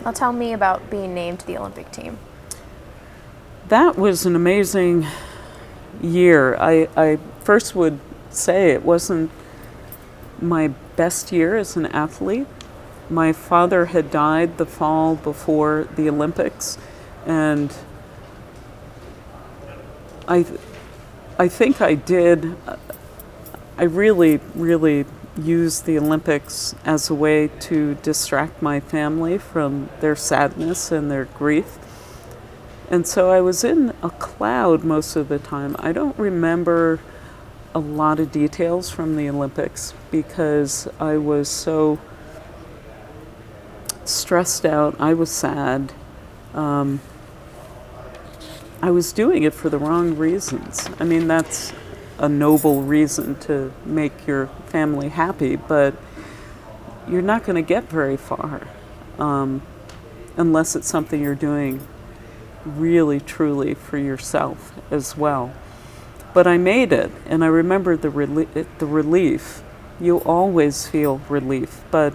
Now tell me about being named to the Olympic team. That was an amazing year. I first would say it wasn't my best year as an athlete. My father had died the fall before the Olympics, and I think I really, really used the Olympics as a way to distract my family from their sadness and their grief. And so I was in a cloud most of the time. I don't remember a lot of details from the Olympics because I was so stressed out. I was sad. I was doing it for the wrong reasons. I mean, that's a noble reason to make your family happy, but you're not going to get very far unless it's something you're doing really, truly for yourself as well. But I made it, and I remember the relief. You always feel relief, but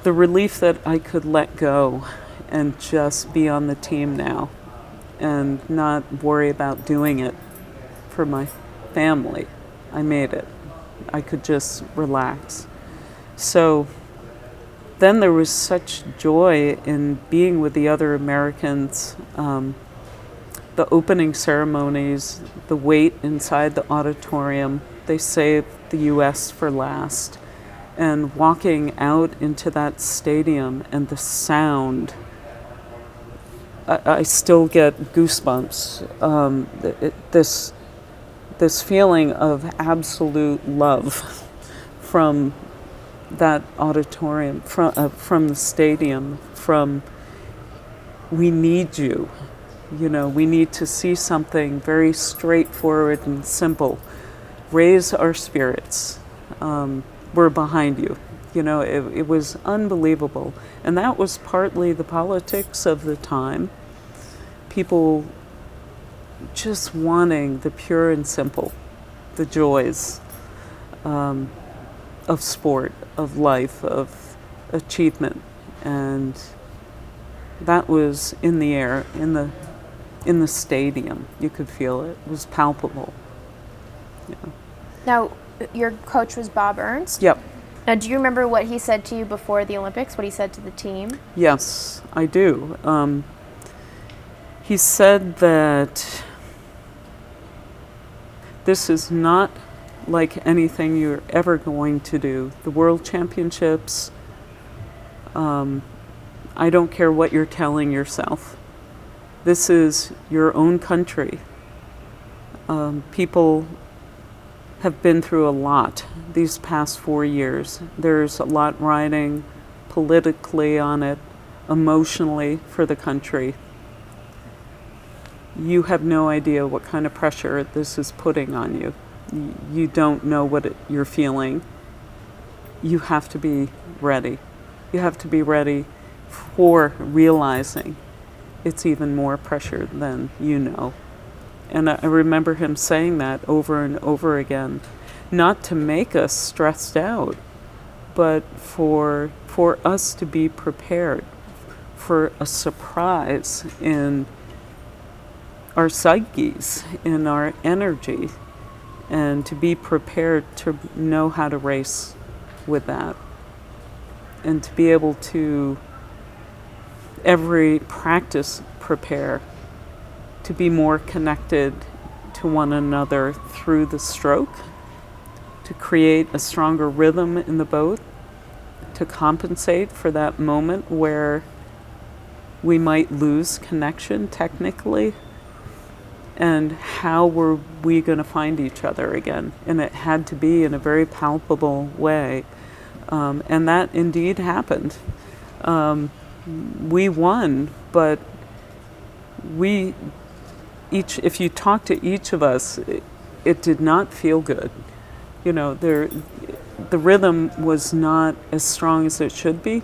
the relief that I could let go and just be on the team now and not worry about doing it for my family. I made it. I could just relax. So then there was such joy in being with the other Americans, the opening ceremonies, the wait inside the auditorium. They saved the U.S. for last. And walking out into that stadium and the sound, I still get goosebumps. This feeling of absolute love from that auditorium, from the stadium, from we need you. You know, we need to see something very straightforward and simple. Raise our spirits. We're behind you. You know, it was unbelievable. And that was partly the politics of the time. People just wanting the pure and simple, the joys of sport, of life, of achievement. And that was in the air, in the stadium. You could feel it. It was palpable. Yeah. Now, your coach was Bob Ernst? Yep. Now, do you remember what he said to you before the Olympics, what he said to the team? Yes, I do. He said that this is not like anything you're ever going to do. The World Championships, I don't care what you're telling yourself. This is your own country. People have been through a lot these past 4 years. There's a lot riding politically on it, emotionally for the country. You have no idea what kind of pressure this is putting on you. You don't know what you're feeling. You have to be ready. You have to be ready for realizing it's even more pressure than you know. And I remember him saying that over and over again, not to make us stressed out, but for us to be prepared for a surprise in our psyches, in our energy, and to be prepared to know how to race with that. And to be able to, every practice, prepare to be more connected to one another through the stroke, to create a stronger rhythm in the boat, to compensate for that moment where we might lose connection technically, and how were we going to find each other again? And it had to be in a very palpable way. And that indeed happened. We won, but if you talk to each of us, it did not feel good. You know, the rhythm was not as strong as it should be,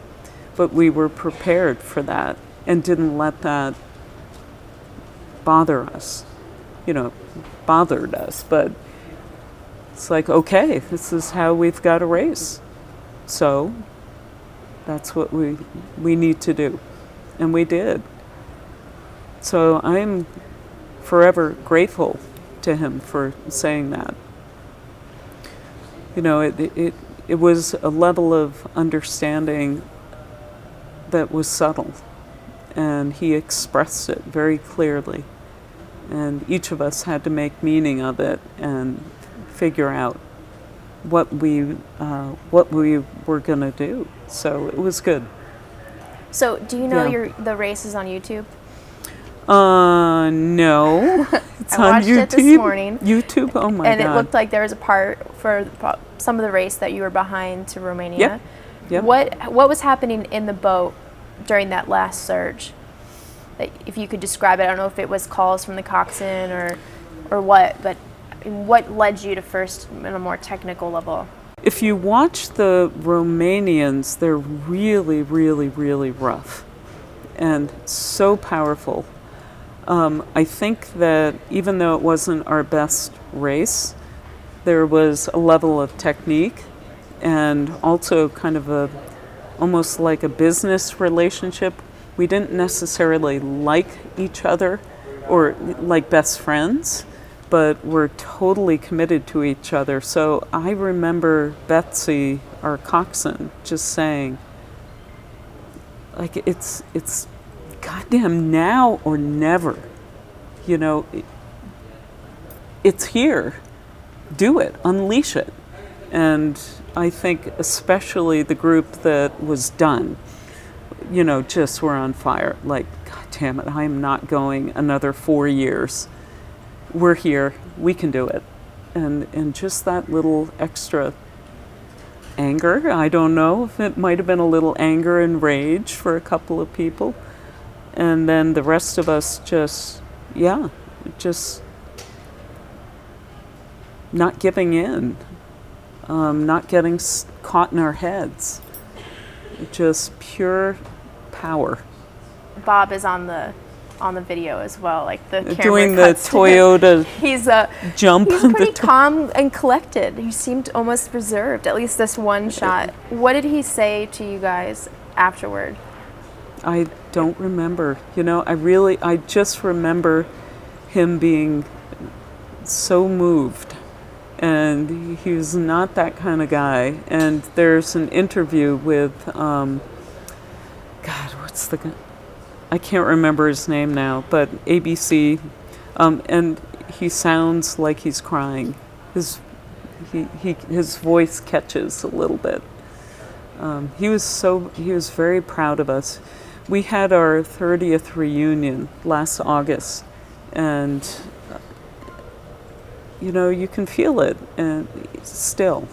but we were prepared for that and didn't let that bother us. You know, bothered us, but it's like, okay, this is how we've got to race. So That's what we need to do. And we did. So I'm forever grateful to him for saying that. You know, it was a level of understanding that was subtle, and he expressed it very clearly. And each of us had to make meaning of it and figure out what we were going to do. So it was good. So do you know Yeah. the race is on YouTube? No. It's I on watched YouTube. it this morning. YouTube? Oh my And God. it looked like there was a part for some of the race that you were behind to Romania. Yep. Yep. What was happening in the boat during that last surge? If you could describe it, I don't know if it was calls from the coxswain or what, but what led you to first on a more technical level? If you watch the Romanians, they're really, really, really rough and so powerful. I think that even though it wasn't our best race, there was a level of technique and also kind of almost like a business relationship. We didn't necessarily like each other or like best friends, but we're totally committed to each other. So I remember Betsy, our coxswain, just saying, like, it's goddamn now or never. You know, it's here. Do it. Unleash it. And I think especially the group that was done, you know, just were on fire. Like, God damn it, I'm not going another 4 years. We're here. We can do it. And just that little extra anger, I don't know if it might have been a little anger and rage for a couple of people. And then the rest of us just not giving in, not getting caught in our heads. Just pure power. Bob is on the video as well, like the camera doing the cuts to him. Toyota He's jump. He's pretty calm and collected. He seemed almost reserved, at least this one shot. What did he say to you guys afterward? I don't remember. You know, I just remember him being so moved. And he was not that kind of guy. And there's an interview with, God, what's the guy? I can't remember his name now, but ABC. And he sounds like he's crying. His voice catches a little bit. He was very proud of us. We had our 30th reunion last August, and you know, you can feel it, and still,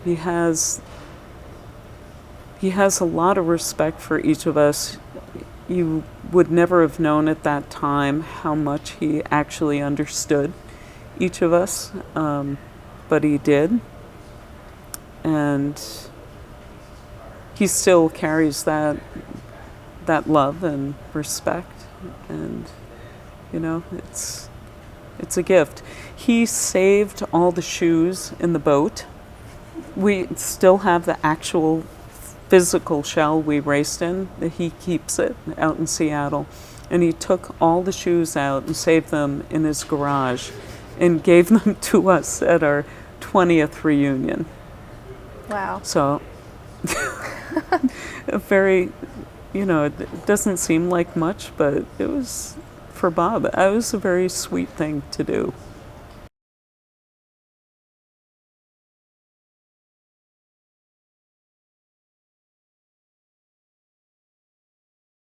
he has a lot of respect for each of us. You would never have known at that time how much he actually understood each of us, but he did, and he still carries that love and respect, and you know, it's a gift. He saved all the shoes in the boat. We still have the actual physical shell we raced in. He keeps it out in Seattle, and he took all the shoes out and saved them in his garage and gave them to us at our 20th reunion. Wow. So a very, you know, it doesn't seem like much, but it was, for Bob, it was a very sweet thing to do.